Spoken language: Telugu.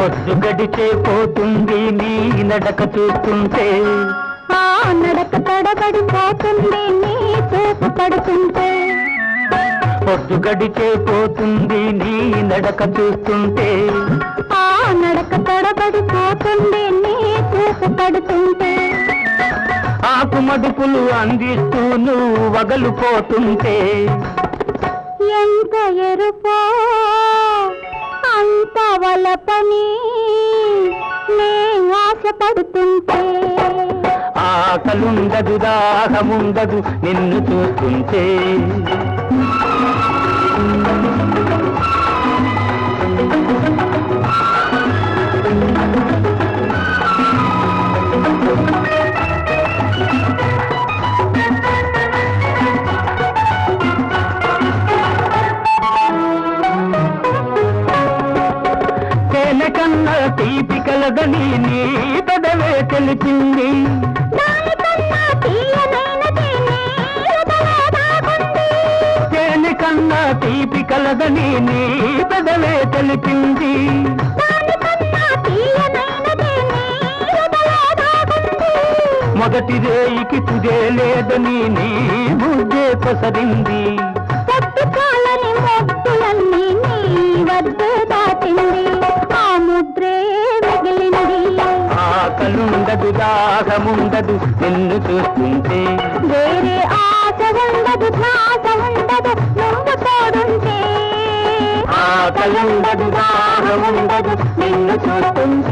పొద్దు గడిచే పోతుంది నీ నడక చూస్తుంటే, ఆ నడక తడబడిపోతుంది నీ చూపు పడుతుంటే, పొద్దు గడిచే పోతుంది నీ నడక చూస్తుంటే, ఆ నడక తడబడిపోతుంది నీ చూపు పడుతుంటే, ఆకు మడుపులు అందిస్తూ నువ్వు వగలుపోతుంటే, ఎంత ఎరుపో అంత వలపని నే ఆశపడుతుంటే, ఆకలుండదు దాహముండదు నిన్ను చూస్తుంటే, తేనె కన్నా తీపి కలదని నీ పెదవే తెలిపింది, దానికన్నా తీయనైనది నీ హృదయ దాగుంది, తేనె కన్నా తీపి కలదని నీ పెదవే తెలిపింది, దానికన్నా తీయనైనది నీ హృదయ దాగుంది, మొదటి రేయికి తుదే లేదని నీ బుద్ధే కొసరింది, తట్టుకోలని మొక్కులన్నీ నీ వద్దు దాటింది, ఆ ముద్రే మిగిలింది, ఆకలుండదు దాహముండదు నిన్ను చూస్తుంటే, వేరే ఆశ ఉండదు ధ్యాస ఉండదు నువ్వు తోడుంటే, ఆకలుండదు దాహముండదు నిన్ను చూస్తుంటే.